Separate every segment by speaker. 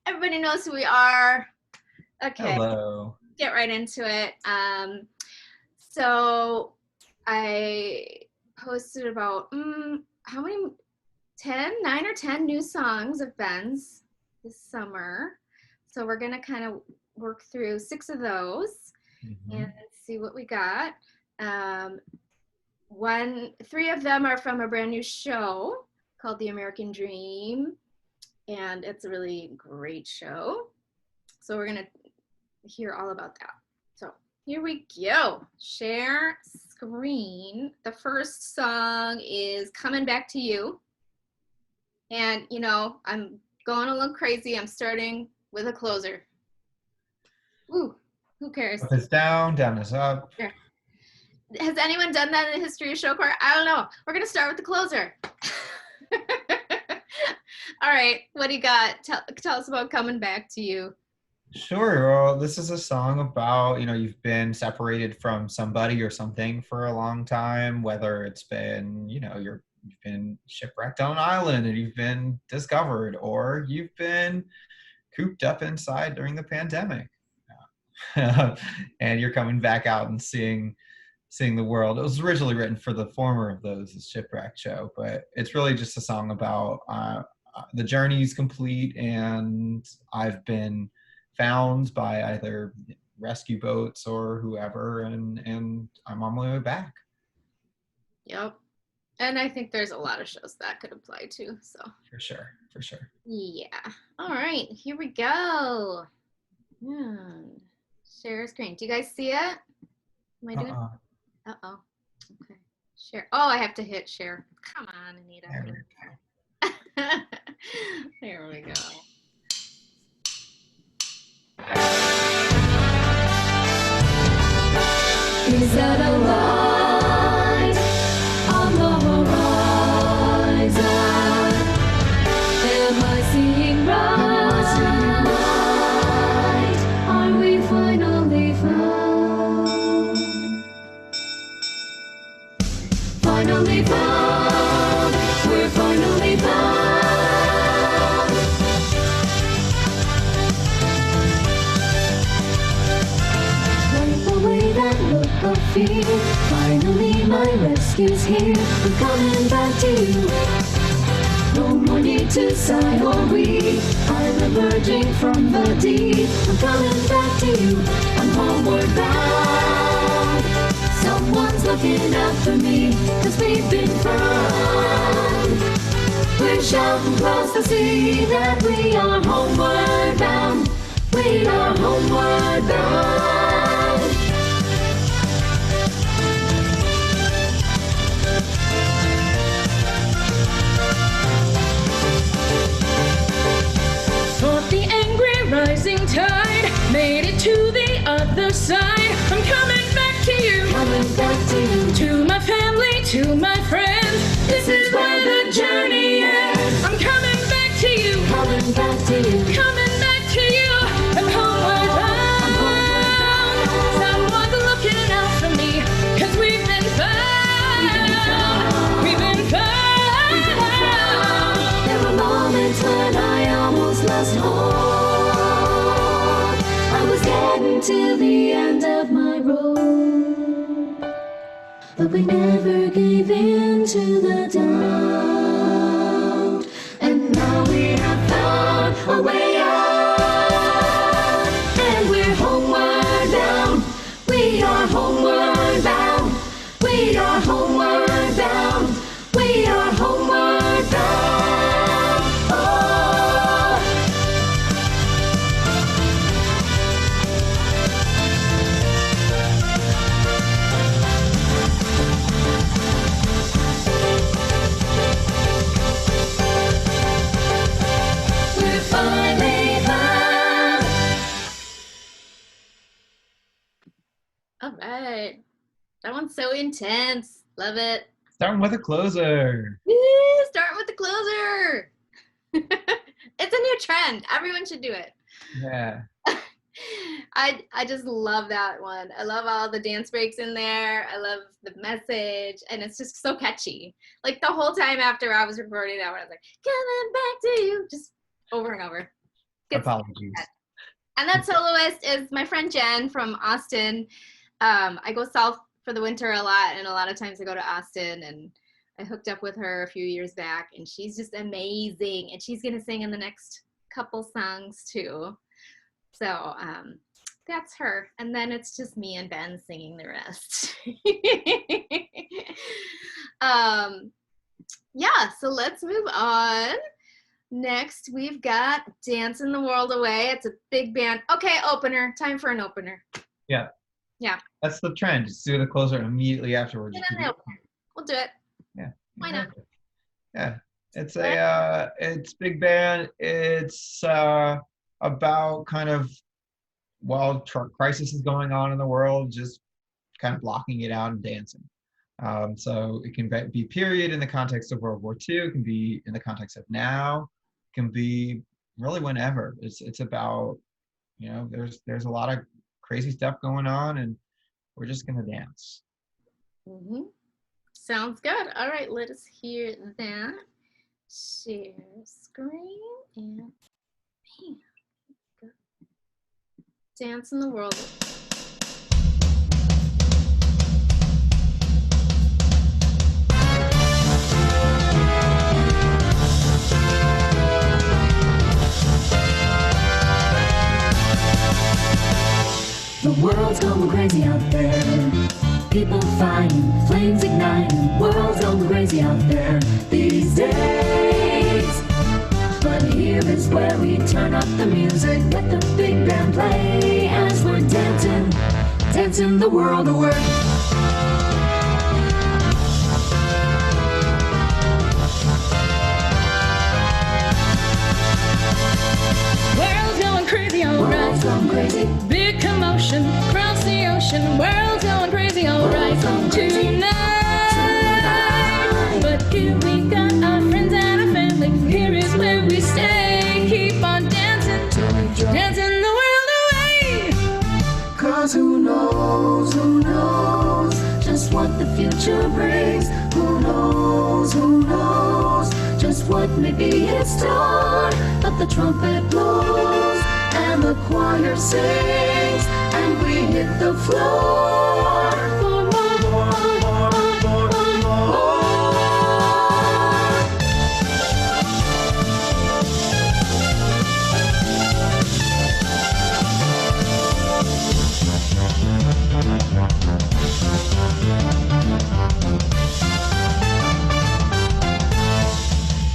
Speaker 1: Everybody knows who we are. Okay,
Speaker 2: Hello.
Speaker 1: get right into it. So I posted about how many 9 or 10 new songs of Ben's this summer. So we're gonna kind of work through 6 of those
Speaker 2: Mhm.
Speaker 1: and see what we got. Um, 3 of them are from a brand new show called The American Dream, and it's a really great show. So we're gonna hear all about that. So here we go. Share screen. The first song is Comin Back To You. And I'm going a little crazy. I'm starting with a closer. Ooh, who cares?
Speaker 2: Up is down, down is up.
Speaker 1: There. Has anyone done that in the history of show choir? I don't know. We're gonna start with the closer. All right, what do you got? Tell us about Comin Back To You.
Speaker 2: Sure. Well, this is a song about, you've been separated from somebody or something for a long time, whether it's been, you've been shipwrecked on an island and you've been discovered, or you've been cooped up inside during the pandemic. And you're coming back out and seeing the world. It was originally written for the former of those, the shipwreck show, but it's really just a song about the journey's complete and I've been found by either rescue boats or whoever, and I'm on my way back.
Speaker 1: Yep. And I think there's a lot of shows that could apply to. So
Speaker 2: For sure.
Speaker 1: yeah. All right, here we go. Share screen. Do you guys see it? Am I doing? Uh-oh. Okay. Share. Oh, I have to hit share. Come on, Anita. There we go.
Speaker 3: Is that a light on the horizon? Am I seeing right? Are we finally found? Finally found. We're finally found. Wipe away that look of fear. Finally my rescue's here. I'm coming back to you. No more need to sigh or weep. I'm emerging from the deep. I'm coming back to you. I'm homeward bound. Someone's looking out for me, 'cause we've been found. We're shouting across the sea that we are homeward bound. We are homeward bound.
Speaker 4: Fought the angry rising tide, made it to the other side. I'm coming back to you,
Speaker 3: Coming back to you.
Speaker 4: to my family, to my friends. This is where the journey ends. I'm coming back to you,
Speaker 3: Coming back to you.
Speaker 4: coming back to you. I'm homeward bound. Someone's looking out for me, 'cause we've been found. We've been found.
Speaker 3: There were moments when I almost lost hope. I was getting to the end of my road, but we never gave in to the doubt. And now we have found a way out, and we're homeward bound. We are homeward bound. We are homeward bound. We are homeward bound. Oh. We're finally found.
Speaker 1: All right. That one's so intense. Love it.
Speaker 2: Starting with a closer.
Speaker 1: Woo, start with the closer. It's a new trend. Everyone should do it.
Speaker 2: Yeah.
Speaker 1: I just love that one. I love all the dance breaks in there. I love the message, and it's just so catchy. Like the whole time after I was recording that one, I was like, "Coming back to you," just over and over. Gets
Speaker 2: Apologies.
Speaker 1: And that soloist is my friend Jen from Austin. I go south for the winter a lot, and a lot of times I go to Austin, and I hooked up with her a few years back, and she's just amazing. And she's gonna sing in the next couple songs too. So that's her. And then it's just me and Ben singing the rest. Yeah, so let's move on. Next, we've got Dancin The World Away. It's a big band. Okay, opener. Time for an opener.
Speaker 2: Yeah.
Speaker 1: Yeah.
Speaker 2: That's the trend. Just do the closer and immediately afterwards.
Speaker 1: And then the opener. We'll do it.
Speaker 2: Yeah.
Speaker 1: Why not?
Speaker 2: Yeah. It's it's big band. It's about kind of while crisis is going on in the world, just kind of blocking it out and dancing. So it can be period in the context of World War II. It can be in the context of now. It can be really whenever. It's about, you know, there's a lot of crazy stuff going on, and we're just gonna dance.
Speaker 1: Mm-hmm. Sounds good. All right, let us hear that. Share screen and bam. Dancin The World.
Speaker 3: The world's going crazy out there. People fighting, flames igniting. World's going crazy out there these days. But here is where we turn up the music, let the big band play as we're dancing, dancing the world away.
Speaker 4: World's going crazy, alright.
Speaker 3: World's going crazy.
Speaker 4: Big commotion across the ocean. World's going crazy, alright. Tonight. But here we got our friends and our family. Here is where we stay. Keep on dancing, dancing the world away.
Speaker 3: Cause who knows just what the future brings. Who knows just what may be in store. But the trumpet blows and the choir sings, and we hit the floor for more.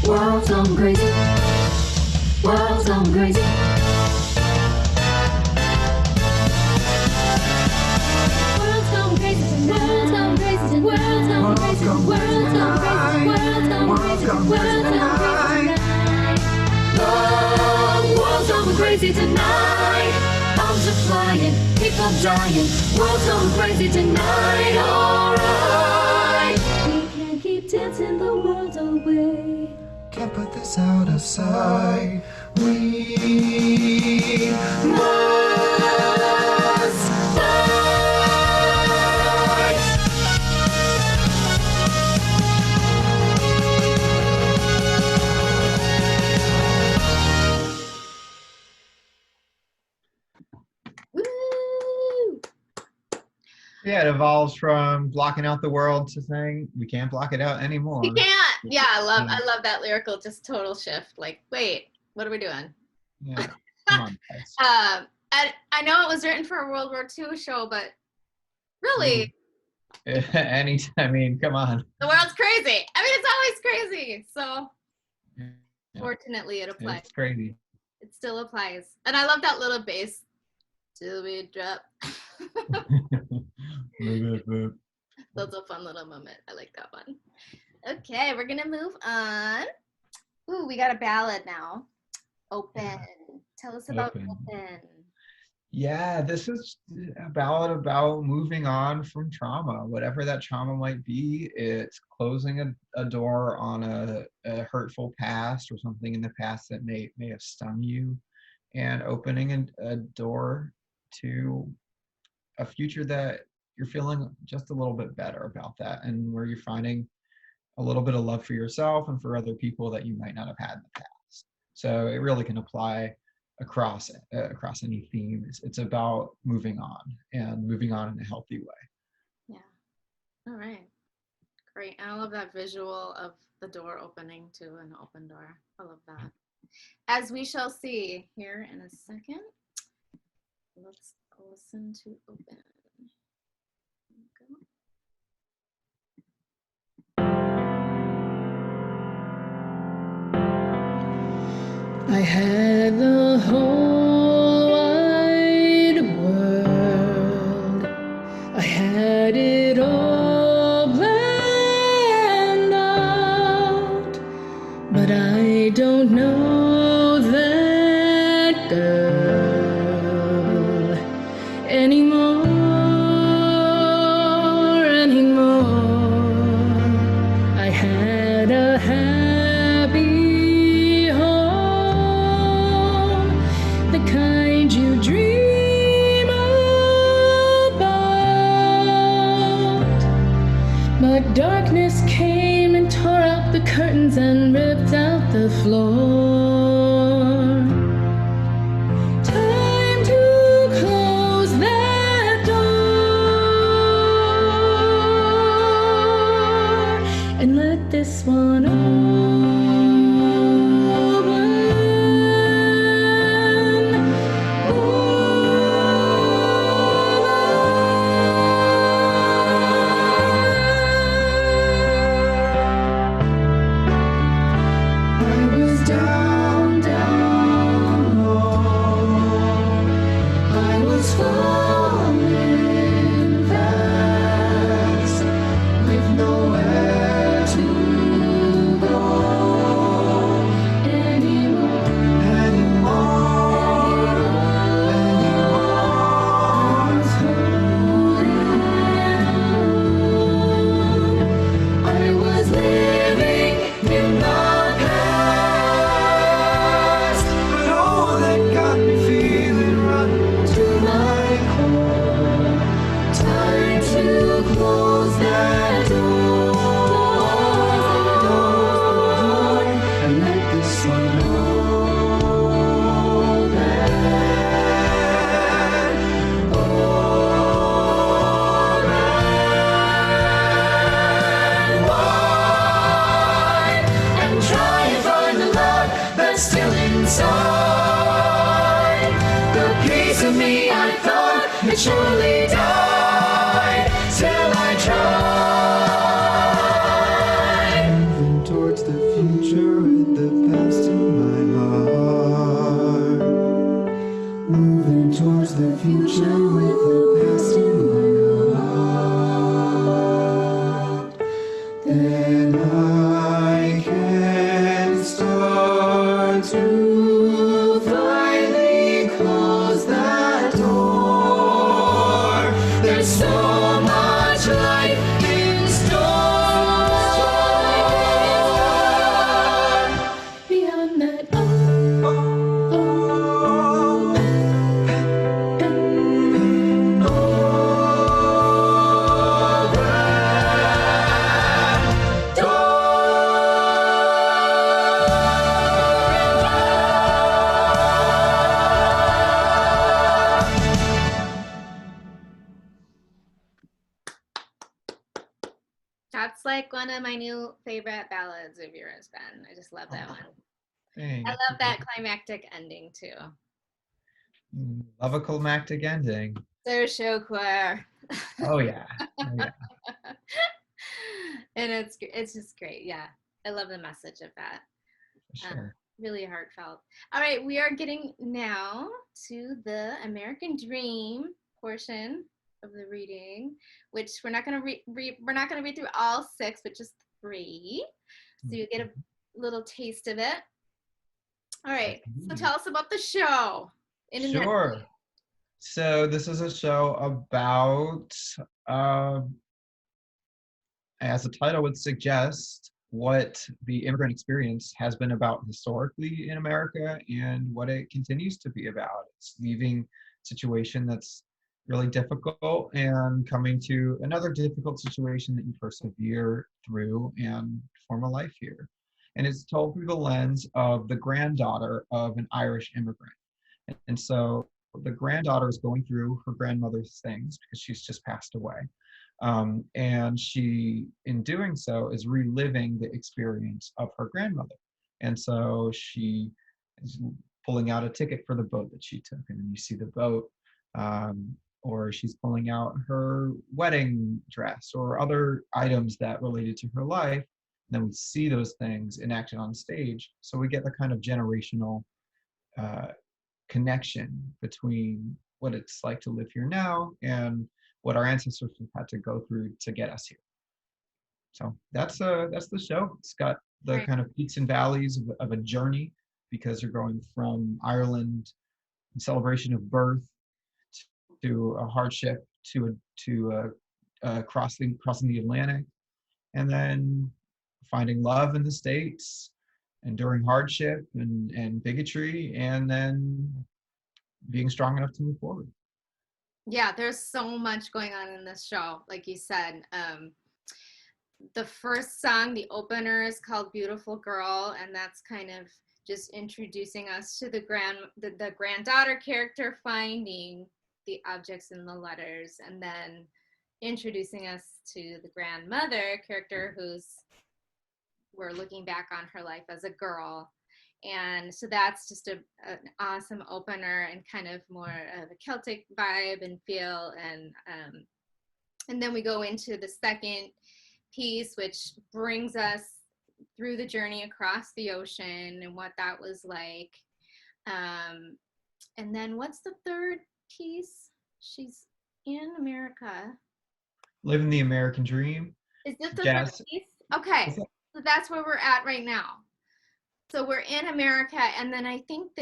Speaker 3: World's gone crazy. World's gone crazy. World's gone crazy tonight. World's gone crazy tonight. World's gone crazy. World's gone crazy. World's gone crazy. World's gone crazy tonight. The world's gone crazy tonight. Bombs are flying, people dying. World's gone crazy tonight. Alright, we can't keep dancing the world away.
Speaker 5: Can't put this out of sight. We must fight.
Speaker 1: Woo!
Speaker 2: Yeah, it evolves from blocking out the world to saying we can't block it out anymore.
Speaker 1: You can't. Yeah, I love that lyrical, just total shift. Like, wait, what are we doing?
Speaker 2: Yeah, come on, guys.
Speaker 1: And I know it was written for a World War II show, but really,
Speaker 2: I mean, come on.
Speaker 1: the world's crazy. I mean, it's always crazy. So,
Speaker 2: Yeah.
Speaker 1: fortunately, it applies.
Speaker 2: It's crazy.
Speaker 1: It still applies. And I love that little bass. Till we drop. That's a fun little moment. I like that one. Okay, we're gonna move on. Ooh, we got a ballad now. Open. Tell us about Open.
Speaker 2: Yeah, this is a ballad about moving on from trauma, whatever that trauma might be. It's closing a door on a hurtful past or something in the past that may have stung you, and opening a door to a future that you're feeling just a little bit better about that, and where you're finding a little bit of love for yourself and for other people that you might not have had in the past. So it really can apply across any theme. It's about moving on and moving on in a healthy way.
Speaker 1: Yeah. All right. Great. And I love that visual of the door opening to an open door. I love that. As we shall see here in a second. Let's listen to Open. Here we go.
Speaker 4: I had the whole wide world. I had it all planned out, but I don't know that girl anymore. I had a happy home, the kind you dream about. But darkness came and tore out the curtains and ripped out the floor. Time to close that door and let this one open.
Speaker 5: I was down, down low. I was falling fast with nowhere to go anymore. I was holding on. I was living in the past, but all that got me feeling running to my core. Time to close that door and let this one and try and find the love that's still inside. The piece of me I thought had surely died. Still I tried. Moving towards the future with the past in my heart. Moving towards the future with the past in my heart. Then I can start to finally close that door. There's so much life in store
Speaker 4: Beyond that,
Speaker 1: That's like one of my new favorite ballads of yours, Ben. I just love that one.
Speaker 2: Thank
Speaker 1: I love that climactic ending too.
Speaker 2: you. Love a climactic ending.
Speaker 1: So show choir.
Speaker 2: Oh yeah. Oh, yeah.
Speaker 1: And it's just great. Yeah. I love the message of that.
Speaker 2: For sure.
Speaker 1: Really heartfelt. All right, we are getting now to the American Dream portion of the reading, which we're not going to read through all 6, but just 3. So you get a little taste of it. All right. So tell us about the show.
Speaker 2: Sure. So this is a show about, as the title would suggest, what the immigrant experience has been about historically in America and what it continues to be about. It's leaving a situation that's really difficult and coming to another difficult situation that you persevere through and form a life here. And it's told through the lens of the granddaughter of an Irish immigrant. And so the granddaughter is going through her grandmother's things because she's just passed away. And she, in doing so, is reliving the experience of her grandmother. And so she is pulling out a ticket for the boat that she took, and then you see the boat, or she's pulling out her wedding dress or other items that related to her life. And then we see those things enacted on stage. So we get the kind of generational connection between what it's like to live here now and what our ancestors have had to go through to get us here. So that's the show. It's got the kind of peaks and valleys of a journey, because you're going from Ireland, celebration of birth, to a hardship, to crossing the Atlantic, and then finding love in the States, enduring hardship and bigotry, and then being strong enough to move forward.
Speaker 1: Yeah, there's so much going on in this show. Like you said, the first song, the opener, is called Beautiful Girl, and that's kind of just introducing us to the granddaughter character finding the objects in the letters, and then introducing us to the grandmother character we're looking back on her life as a girl. And so that's just an awesome opener, and kind of more of a Celtic vibe and feel. And then we go into the second piece, which brings us through the journey across the ocean and what that was like. And then what's the third piece? She's in America.
Speaker 2: Living the American Dream.
Speaker 1: Is this the third piece? Okay, so that's where we're at right now. So we're in America, and then I think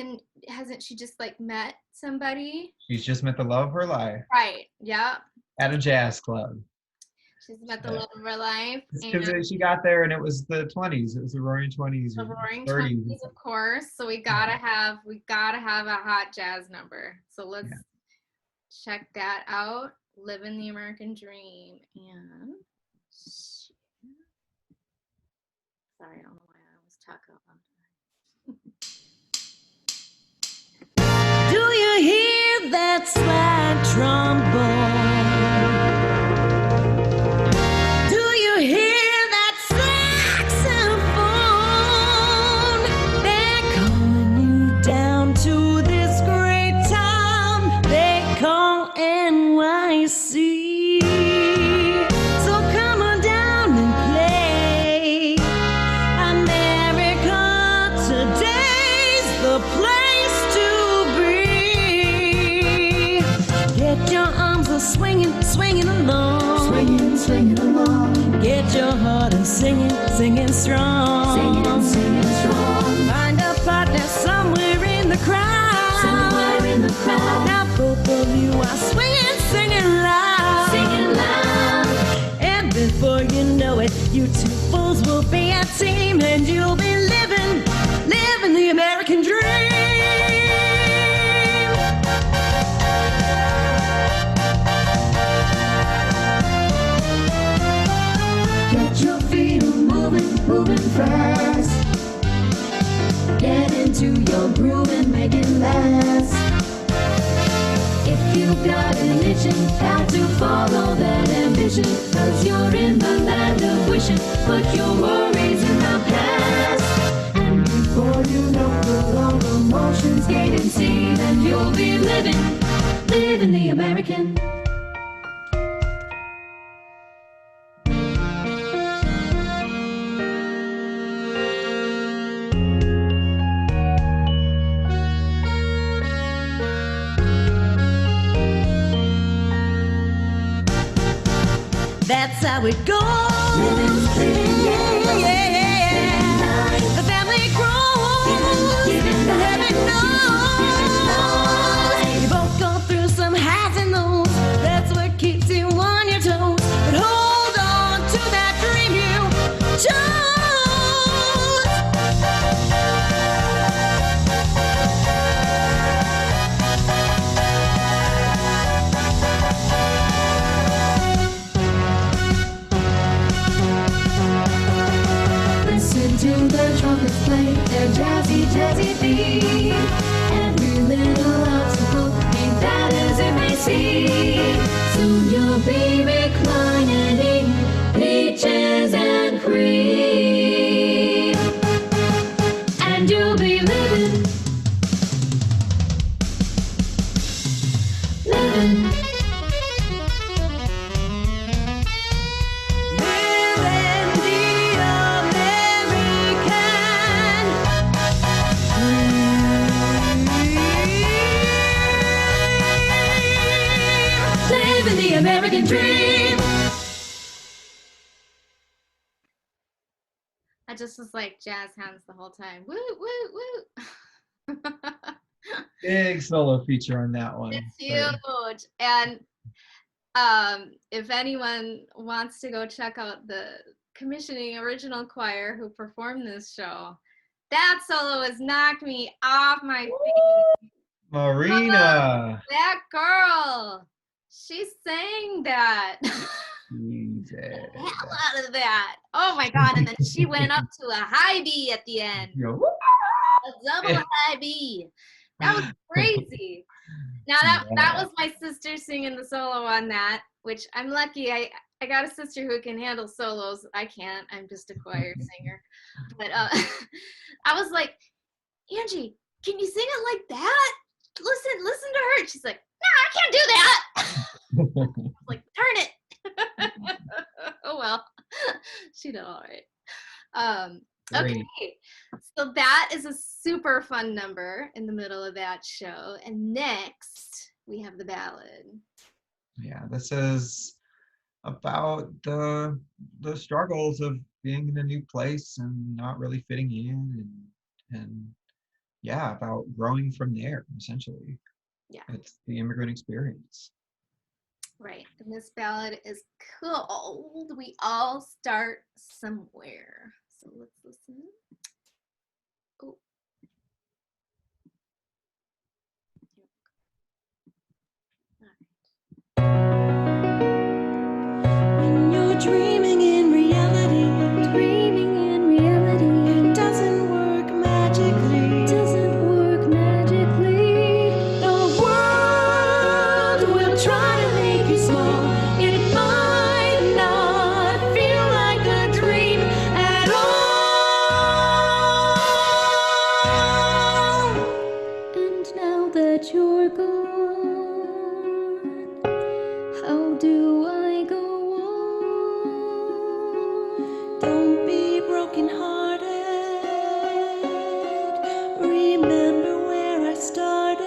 Speaker 1: hasn't she just like met somebody?
Speaker 2: She's just met the love of her life.
Speaker 1: Right, yeah.
Speaker 2: At a jazz club.
Speaker 1: She's met the love of her life.
Speaker 2: Because she got there and it was the 20s. It was the roaring 20s.
Speaker 1: The roaring
Speaker 2: 30s.
Speaker 1: 20s, of course. So we gotta have a hot jazz number. So let's check that out. Living the American Dream. And sorry, I don't know why I was talking about that.
Speaker 4: Do you hear that slide trombone? Do you hear that saxophone? They're calling you down to this great town they call NYC. So come on down and play. America, today's the place to be. Get your arms a swinging, swinging along.
Speaker 3: Swinging, swinging along.
Speaker 4: Get your heart a singing, singing strong.
Speaker 3: Singing, singing strong.
Speaker 4: Find a partner somewhere in the crowd.
Speaker 3: Somewhere in the crowd.
Speaker 4: Now both of you are swinging, singing loud.
Speaker 3: Singing loud.
Speaker 4: And before you know it, you two fools will be a team, and you'll be living the American dream.
Speaker 3: Get your feet moving, moving fast. Get into your groove and make it last. If you've got an itching, got to follow that ambition. 'Cause you're in the land of wishing, put your worries in the past. And before you know, the long emotions gain and see, then you'll be living the American.
Speaker 4: That's how it goes.
Speaker 3: Living,
Speaker 4: Yeah. The family grows.
Speaker 3: Giving
Speaker 4: The
Speaker 3: life,
Speaker 4: heaven knows. You both go through some highs and lows. That's what keeps you on your toes. But hold on to that dream you chose. American dream.
Speaker 1: I just was like jazz hands the whole time. Woo, woo, woo.
Speaker 2: Big solo feature on that one.
Speaker 1: It's huge. And if anyone wants to go check out the commissioning original choir who performed this show, that solo has knocked me off my feet.
Speaker 2: Marina.
Speaker 1: That girl, she sang that.
Speaker 2: Jesus.
Speaker 1: The hell out of that. Oh my God. And then she went up to a high B at the end.
Speaker 2: Yo.
Speaker 1: A double high B. That was crazy. Now that was my sister singing the solo on that, which I'm lucky. I got a sister who can handle solos. I can't. I'm just a choir singer. But I was like, Angie, can you sing it like that? Listen to her. She's like, no, I can't do that. I was like, turn it. Oh well, she did all right. Okay, so that is a super fun number in the middle of that show, and next we have the ballad.
Speaker 2: Yeah, this is about the struggles of being in a new place and not really fitting in, and yeah, about growing from there, essentially.
Speaker 1: Yeah,
Speaker 2: it's the immigrant experience.
Speaker 1: Right, and this ballad is called "We All Start Somewhere." So let's listen. Oh.
Speaker 4: When you're dreaming in reality, it doesn't work magically. The world will try to make you small. It might not feel like a dream at all.
Speaker 3: And now that you're gone, how do I go on?
Speaker 4: Don't be brokenhearted. Remember where I started.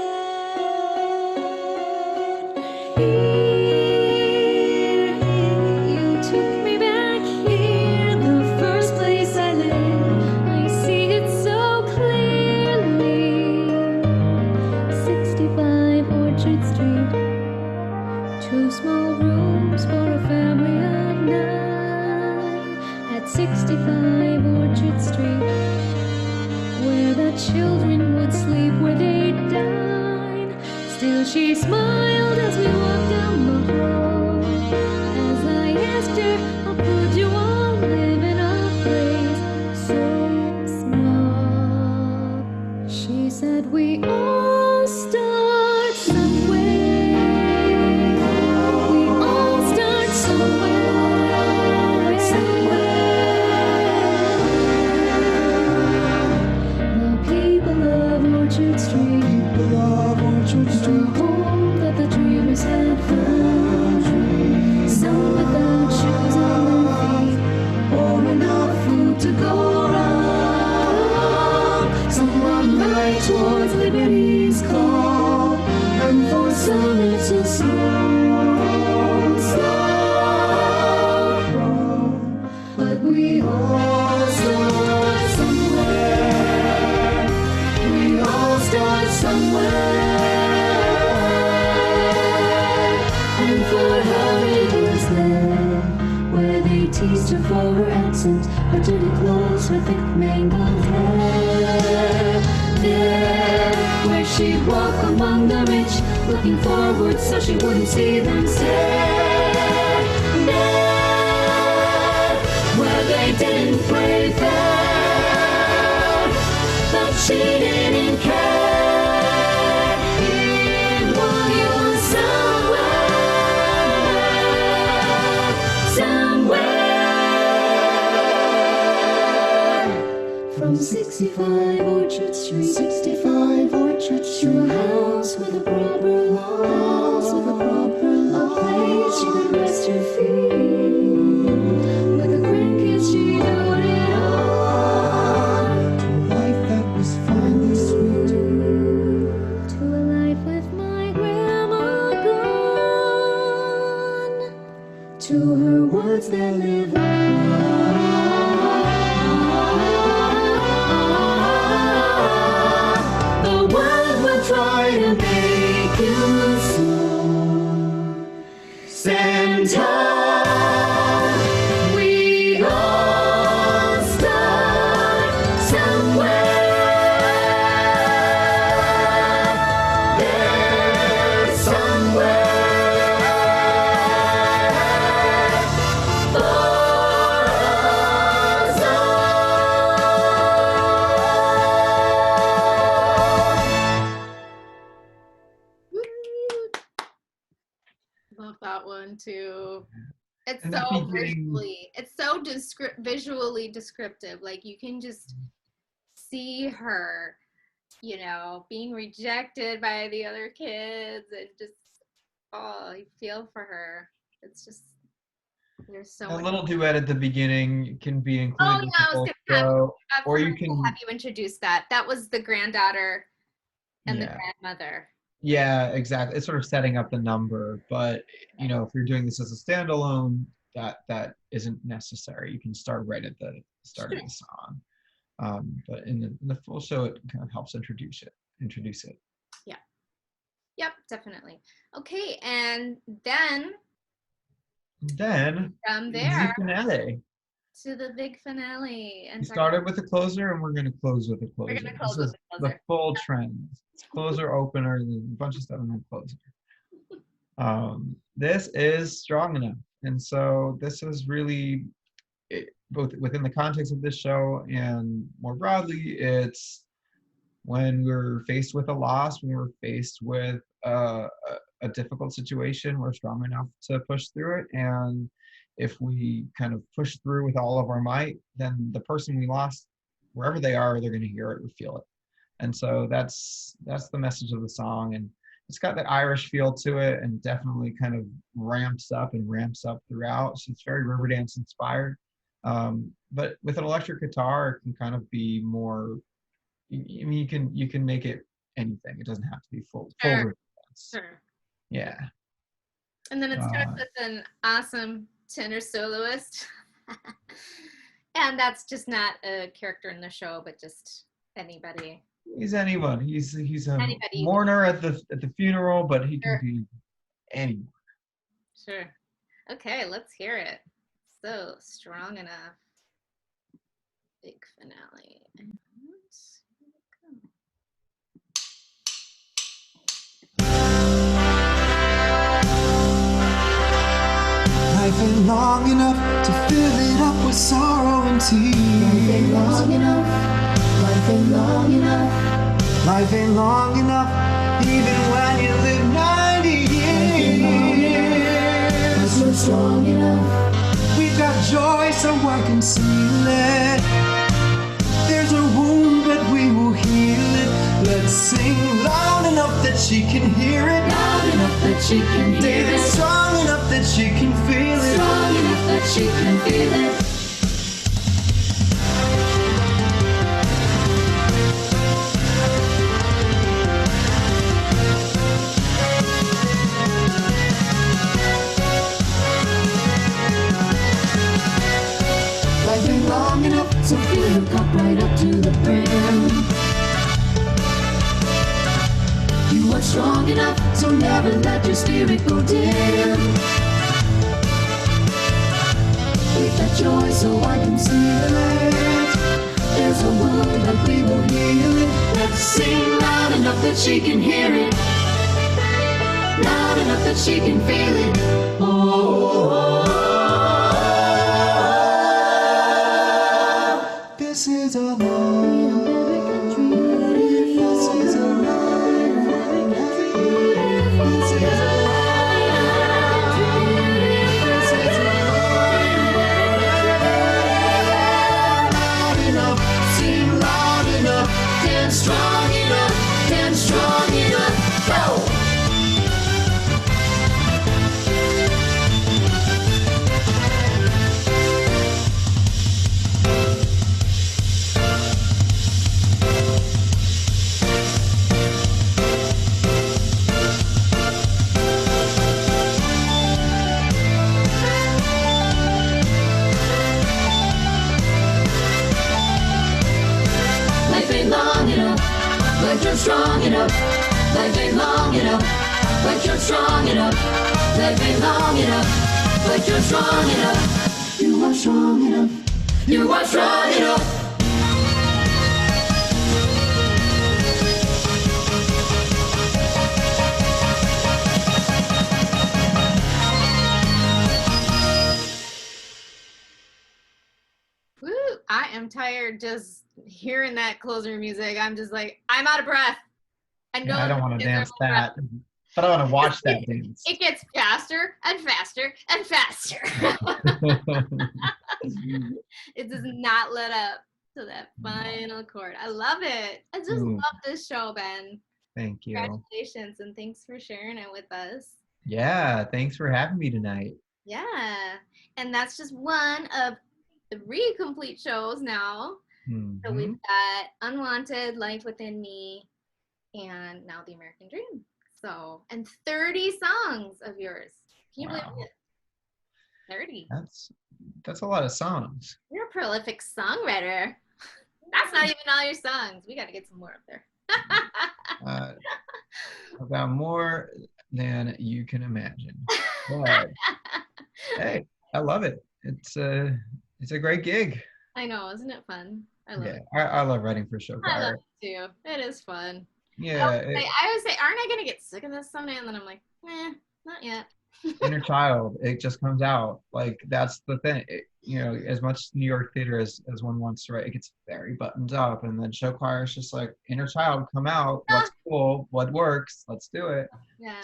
Speaker 3: Here, you took me back here, the first place I lived. I see it so clearly. 65 Orchard Street, 2 small rooms for a family of 9. At 65 Orchard Street, where the children would sleep, where they'd dine. Still she smiled as we walked down the hall. As I asked her, how could you all live in a place so small? She said, we all start somewhere. We all start somewhere. The people of Orchard Street, the home that the dreamers had found. Some without shoes on their feet, or enough food to go around. Some run right towards liberty's call, and for some it's a slow, but we all start somewhere. We all start somewhere. And for her it was there, where they teased her for her accent, her dirty clothes, her thick mangled hair. There, where she'd walk among the rich, looking forward so she wouldn't see them stare. There, where they didn't play fair, but she didn't care. It was somewhere. From 65 Orchard Street, 65 Orchard Street, to a house with a proper lawn, a place she could rest her feet. With the grandkids she doted on,
Speaker 5: To a life that was finely sweet.
Speaker 1: Love that one too. It's
Speaker 2: And
Speaker 1: so
Speaker 2: that beginning,
Speaker 1: visually descriptive. Like you can just see her, you know, being rejected by the other kids and just, oh, you feel for her. It's just, there's so
Speaker 2: a
Speaker 1: much.
Speaker 2: little duet at the beginning can be
Speaker 1: Oh
Speaker 2: included with
Speaker 1: yeah,
Speaker 2: the
Speaker 1: I was
Speaker 2: whole
Speaker 1: gonna
Speaker 2: show, or you
Speaker 1: have
Speaker 2: can,
Speaker 1: you introduce that. That was the granddaughter and the
Speaker 2: yeah.
Speaker 1: grandmother.
Speaker 2: Yeah, exactly. It's sort of setting up the number, but you know, if you're doing this as a standalone, that isn't necessary. You can start right at the start of the song. But in the full show, it kind of helps introduce it.
Speaker 1: Yeah. Yep, definitely. Okay, and then
Speaker 2: Then
Speaker 1: from
Speaker 2: the
Speaker 1: there
Speaker 2: finale.
Speaker 1: to the big finale. And
Speaker 2: We started with a closer, and we're going to close with a
Speaker 1: we're
Speaker 2: closer.
Speaker 1: gonna close
Speaker 2: This
Speaker 1: with
Speaker 2: is
Speaker 1: the
Speaker 2: the
Speaker 1: closer.
Speaker 2: full trend. It's closer, opener, and then a bunch of stuff, and then closer. This is strong enough, and so this is really both within the context of this show and more broadly. It's when we're faced with a loss, when we're faced with a difficult situation, we're strong enough to push through it. And if we kind of push through with all of our might, then the person we lost, wherever they are, they're going to hear it or feel it. And so that's the message of the song. And it's got that Irish feel to it, and definitely kind of ramps up throughout. So it's very Riverdance inspired. But with an electric guitar, it can kind of be more. I mean, you can make it anything. It doesn't have to be full
Speaker 1: Sure.
Speaker 2: Riverdance.
Speaker 1: Sure.
Speaker 2: Yeah.
Speaker 1: And then it starts with an awesome tenor soloist. And that's just not a character in the show, but just anybody.
Speaker 2: He's anyone. He's a
Speaker 1: Anybody.
Speaker 2: mourner at the funeral, but he can
Speaker 1: Sure.
Speaker 2: be anyone.
Speaker 1: Sure. Okay, let's hear it. So, Strong Enough. Big finale. And here we go.
Speaker 5: Life ain't long enough to fill it up with sorrow and tears.
Speaker 3: Life ain't long enough. Life ain't long enough.
Speaker 5: Life ain't long enough, even when you live 90 years.
Speaker 3: Cause you're strong enough.
Speaker 5: We've got joy, so I can seal it. There's a wound, but we will heal it. Let's sing loud enough that she can hear it.
Speaker 3: Loud enough that she can hear
Speaker 5: David,
Speaker 3: it.
Speaker 5: strong enough that she can feel it.
Speaker 3: Strong enough that she can feel it. Life ain't long enough, so fill your cup right up to the brim. You are strong enough, so never let your spirit go dim. With that joy, so I can seal it. There's a wound, but we will heal it. Let's sing loud enough that she can hear it. Loud enough that she can feel it.
Speaker 5: This is our love. This is our
Speaker 3: Loud enough, sing loud enough, dance strong enough, dance strong enough, go! Life ain't long enough, but you're strong enough. Life ain't long enough, but you're strong enough. Life ain't long enough, but you're strong enough. You are strong enough. You are strong enough.
Speaker 1: Woo! I am tired just hearing that closer music. I'm just like, I'm out of breath. I know
Speaker 2: Yeah, I don't
Speaker 1: the
Speaker 2: want to
Speaker 1: kids are
Speaker 2: dance
Speaker 1: out of breath.
Speaker 2: that. but I want to watch that dance.
Speaker 1: It gets faster and faster and faster. It does not let up to that final chord. I love it. I just love this show, Ben.
Speaker 2: Thank you.
Speaker 1: Congratulations, and thanks for sharing it with us.
Speaker 2: Yeah, thanks for having me tonight.
Speaker 1: Yeah, and that's just one of 3 complete shows now. So we've got Unwanted, Life Within Me, and now The American Dream. So, and 30 songs of yours. Can you believe it? 30.
Speaker 2: That's a lot of songs.
Speaker 1: You're a prolific songwriter. That's not even all your songs. We got to get some more up there.
Speaker 2: About more than you can imagine. But, hey, I love it. It's a great gig.
Speaker 1: I know, isn't it fun? I love it.
Speaker 2: I love writing for show
Speaker 1: I love
Speaker 2: choir.
Speaker 1: it too. It is fun.
Speaker 2: Yeah.
Speaker 1: I always say, aren't I going to get sick of this someday? And then I'm like, not yet.
Speaker 2: Inner child, it just comes out. Like, that's the thing. As much New York theater as one wants to write, it gets very buttoned up. And then show choir is just like, inner child, come out. What's cool? What works? Let's do it.
Speaker 1: Yeah.